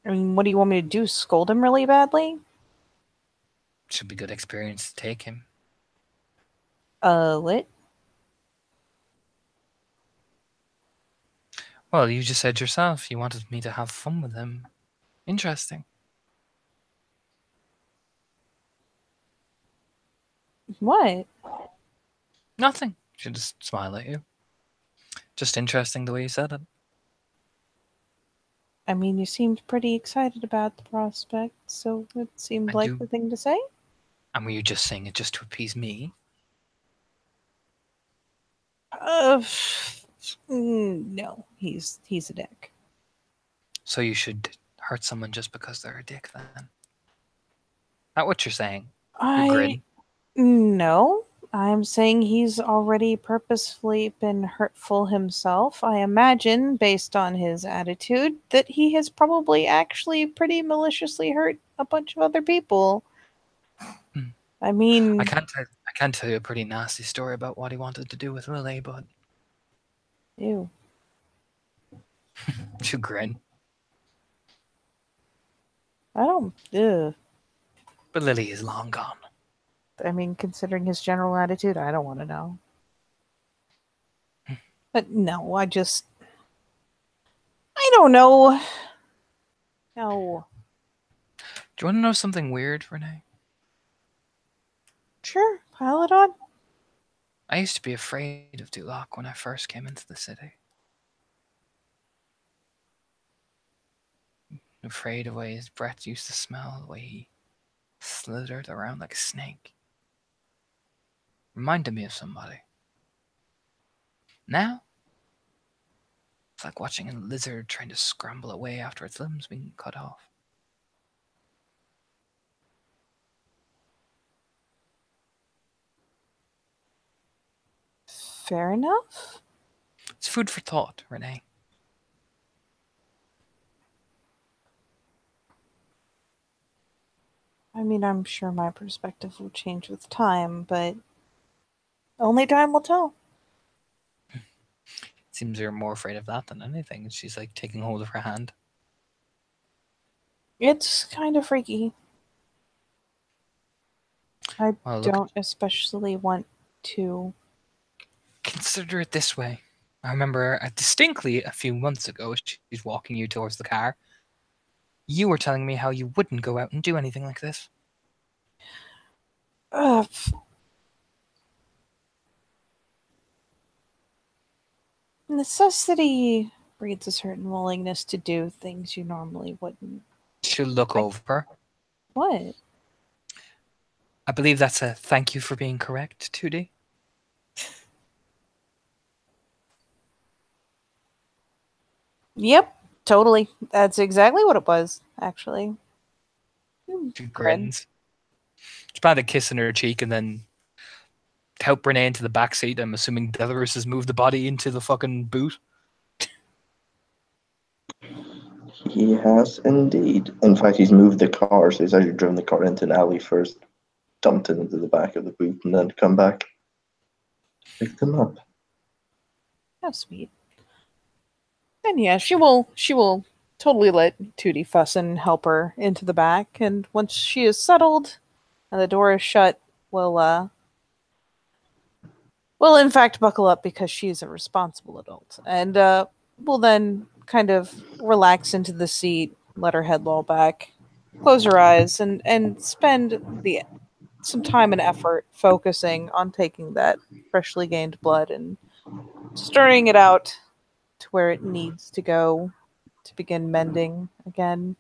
I mean, what do you want me to do? Scold him really badly? Should be good experience to take him. What? Well, you just said yourself you wanted me to have fun with him. Interesting. What? Nothing. She'll just smile at you. Just interesting the way you said it. I mean, you seemed pretty excited about the prospect, so it seemed like the thing to say. And were you just saying it just to appease me? No, he's a dick. So you should hurt someone just because they're a dick, then? That what you're saying? You grin. No, I'm saying he's already purposefully been hurtful himself. I imagine, based on his attitude, that he has probably actually pretty maliciously hurt a bunch of other people. I mean, I can't tell you a pretty nasty story about what he wanted to do with Lily, but ew. you grin. I don't. Ugh. But Lily is long gone. I mean, considering his general attitude, I don't want to know. But no, I don't know. No. Do you want to know something weird, Renee? Sure, pile it on. I used to be afraid of Duloc when I first came into the city. Afraid of the way his breath used to smell, the way he slithered around like a snake. Reminded me of somebody. Now, it's like watching a lizard trying to scramble away after its limbs being cut off. Fair enough. It's food for thought, Renee. I mean, I'm sure my perspective will change with time, but only time will tell. It seems you're more afraid of that than anything. She's like taking hold of her hand. It's kind of freaky. I Well, don't especially want to. Consider it this way. I remember distinctly a few months ago, she's walking you towards the car. You were telling me how you wouldn't go out and do anything like this. Necessity breeds a certain willingness to do things you normally wouldn't. She'll look over. What? I believe that's a thank you for being correct, 2D. Yep, totally. That's exactly what it was, actually. She grins. She planted a kiss in her cheek and then help Renee into the back seat. I'm assuming Belarus has moved the body into the fucking boot. He has indeed. In fact, he's moved the car, so he's actually driven the car into an alley first, dumped it into the back of the boot, and then come back, pick them up. How sweet. And yeah, she will totally let Tootie fuss and help her into the back, and once she is settled and the door is shut, will in fact buckle up because she is a responsible adult. And will then kind of relax into the seat, let her head loll back, close her eyes, and spend some time and effort focusing on taking that freshly gained blood and stirring it out to where it needs to go to begin mending again.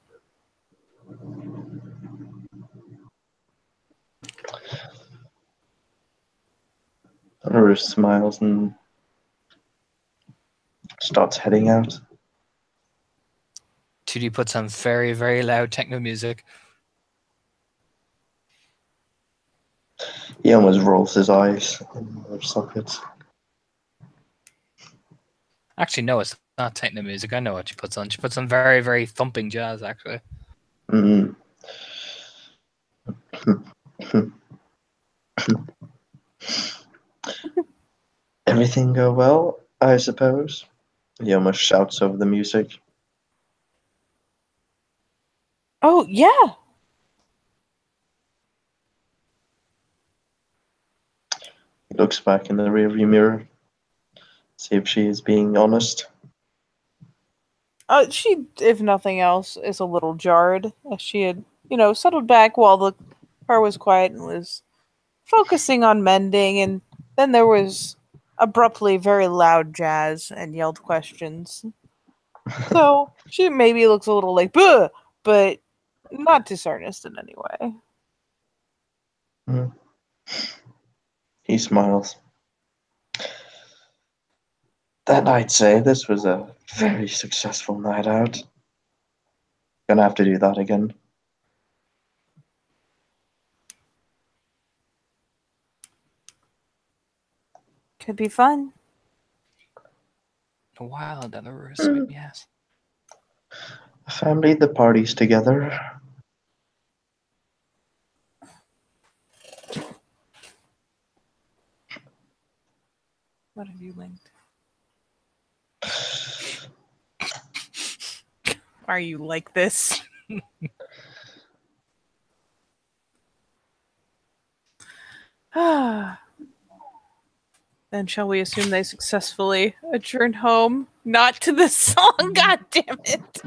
Belarus smiles and starts heading out. Tootie puts on very, very loud techno music. He almost rolls his eyes in their sockets. Actually, no, it's not techno music. I know what she puts on. She puts on very, very thumping jazz, actually. Mm. Everything go well, I suppose? He almost shouts over the music. Oh, yeah. He looks back in the rearview mirror, see if she is being honest. She, if nothing else, is a little jarred as she had, settled back while the car was quiet and was focusing on mending, and then there was abruptly very loud jazz and yelled questions. So she maybe looks a little like, "Buh," but not dishonest in any way. Mm. He smiles. Then I'd say this was a very successful night out. Gonna have to do that again. Could be fun. A while, Belarus, yes. Family, the party's together. What have you linked? Are you like this? Then shall we assume they successfully adjourn home? Not to the song, god damn it.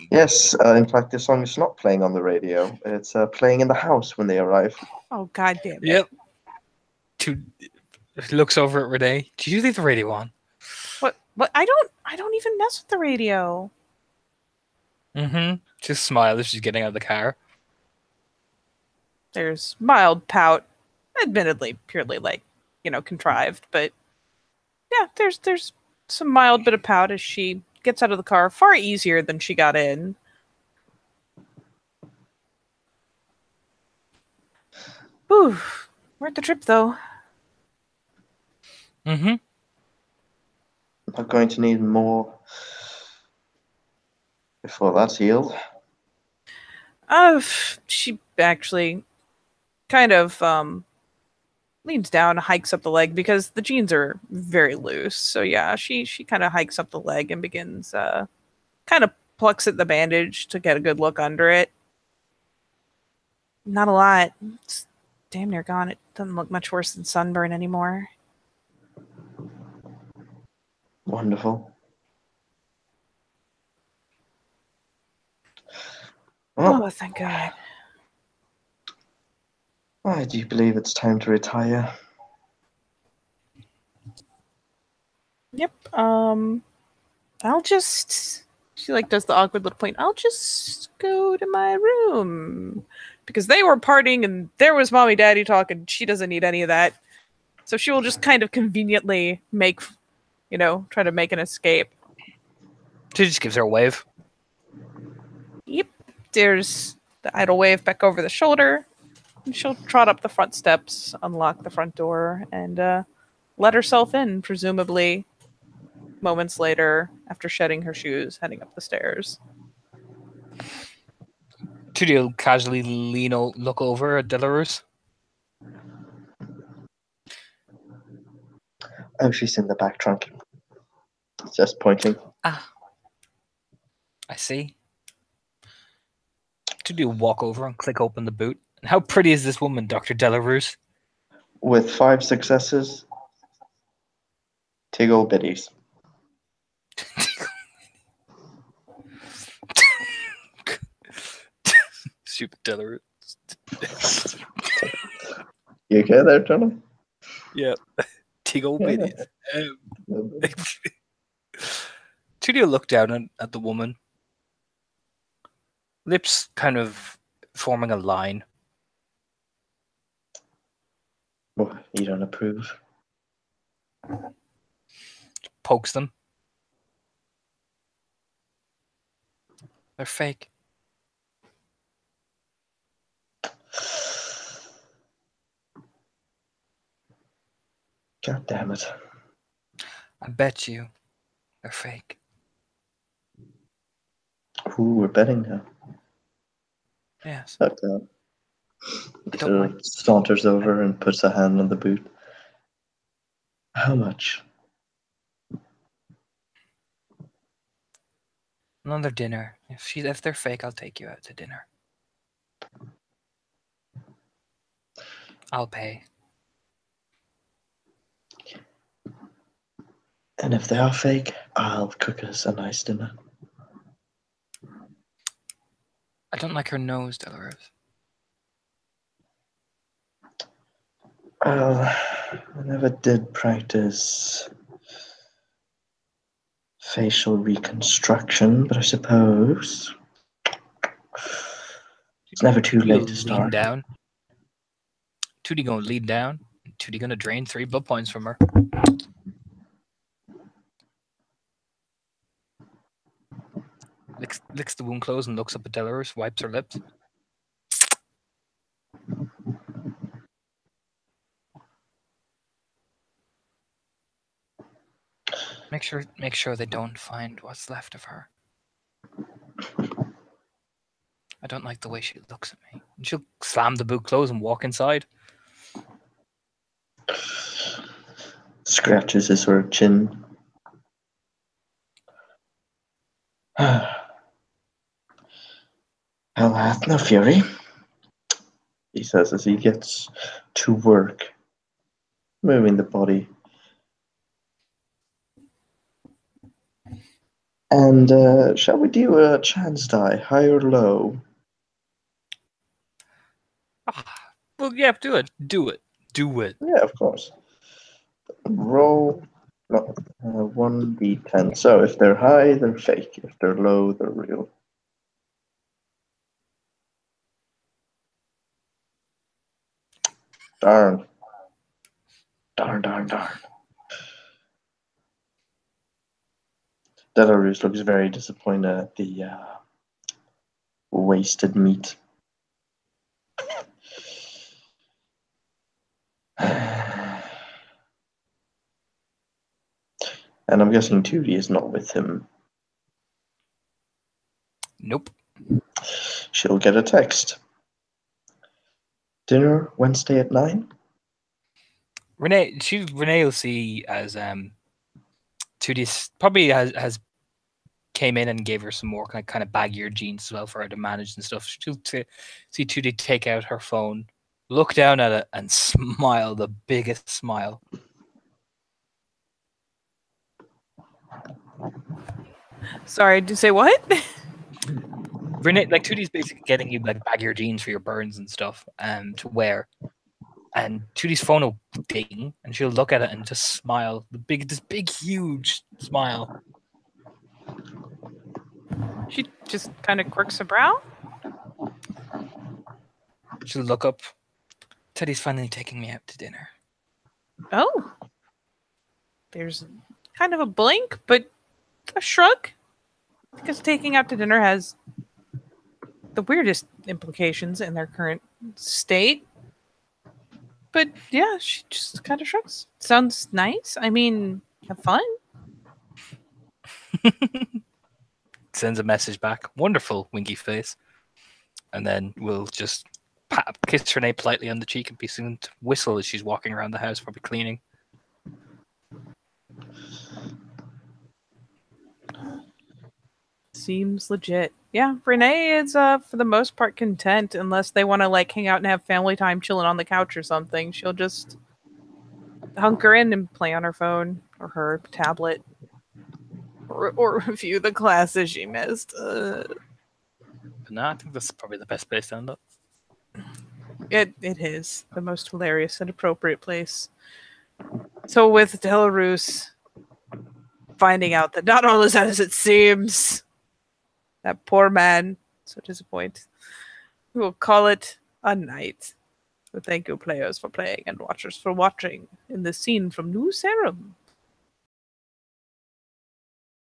Yes, in fact, this song is not playing on the radio. It's playing in the house when they arrive. Oh god damn it. Yep. Looks over at Renee. Did you leave the radio on? What I don't even mess with the radio. Mm-hmm. Just smile as she's getting out of the car. There's mild pout, admittedly purely contrived, but yeah, there's some mild bit of pout as she gets out of the car far easier than she got in. Whew. Worth the trip though. Mm-hmm. Not going to need more before that's healed. She actually kind of leans down, hikes up the leg because the jeans are very loose. So yeah, she kind of hikes up the leg and begins kind of plucks at the bandage to get a good look under it. Not a lot. It's damn near gone. It doesn't look much worse than sunburn anymore. Wonderful. Well, Oh, thank God. I do believe it's time to retire. Yep. I'll just. She does the awkward little point. I'll just go to my room because they were partying and there was mommy daddy talk and she doesn't need any of that. So she will just kind of conveniently try to make an escape. She just gives her a wave. Yep. There's the idle wave back over the shoulder. And she'll trot up the front steps, unlock the front door, and let herself in, presumably moments later, after shedding her shoes, heading up the stairs. Trudy will casually look over at Delarose. Oh, she's in the back trunk. Just pointing. Ah, I see. Trudy will walk over and click open the boot. And how pretty is this woman, Dr. Delarose? With 5 successes, tiggle bitties. Stupid Delarose. You okay there, Johnny? Yeah. Tiggle Yeah. bitties. Trudy will look down at the woman. Lips kind of forming a line. Oh, you don't approve. Pokes them. They're fake. God damn it. I bet you they're fake. Ooh, we're betting now. Yes. Okay. I So don't like. saunters over and puts a hand on the boot. How much? Another dinner. If they're fake, I'll take you out to dinner. I'll pay. And if they are fake, I'll cook us a nice dinner. I don't like her nose, Delarose. Well, I never did practice facial reconstruction, but I suppose it's never too late to Lean start. down. Tootie gonna lean down. Tootie gonna drain 3 blood points from her. Licks the wound closed and looks up at Delarose, wipes her lips. Make sure they don't find what's left of her. I don't like the way she looks at me. And she'll slam the boot closed and walk inside. Scratches his sort of chin. Hell hath no fury, he says as he gets to work, moving the body. And shall we do a chance die, high or low? Well, yeah, do it. Do it. Do it. Yeah, of course. Roll 1d10. So if they're high, they're fake. If they're low, they're real. Darn. Darn. Delarose looks very disappointed at the wasted meat. And I'm guessing Tootie is not with him. Nope. She'll get a text. Dinner Wednesday at 9? Renee will see as Tootie probably has came in and gave her some more kind of baggier jeans as well for her to manage and stuff. She'll see Tootie take out her phone, look down at it, and smile the biggest smile. Sorry, did you say what? Renee, like Tootie's basically getting you like baggier jeans for your burns and stuff to wear. And Tootie's phone will ding, and she'll look at it and just smile. This big, huge smile. She just kind of quirks a brow. She'll look up. Teddy's finally taking me out to dinner. Oh. There's kind of a blink, but a shrug. Because taking out to dinner has the weirdest implications in their current state. But yeah, she just kind of shrugs. Sounds nice. I mean, have fun. Sends a message back. Wonderful, winky face. And then we'll just kiss Renee politely on the cheek and be soon to whistle as she's walking around the house, probably cleaning. Seems legit. Yeah, Renee is for the most part content unless they want to like hang out and have family time chilling on the couch or something. She'll just hunker in and play on her phone or her tablet or review the classes she missed. But no, I think that's probably the best place to end up. It is the most hilarious and appropriate place. So with Delarus finding out that not all is as it seems, that poor man, so disappointed. We will call it a night. So thank you, players, for playing and watchers for watching in this scene from New Serum.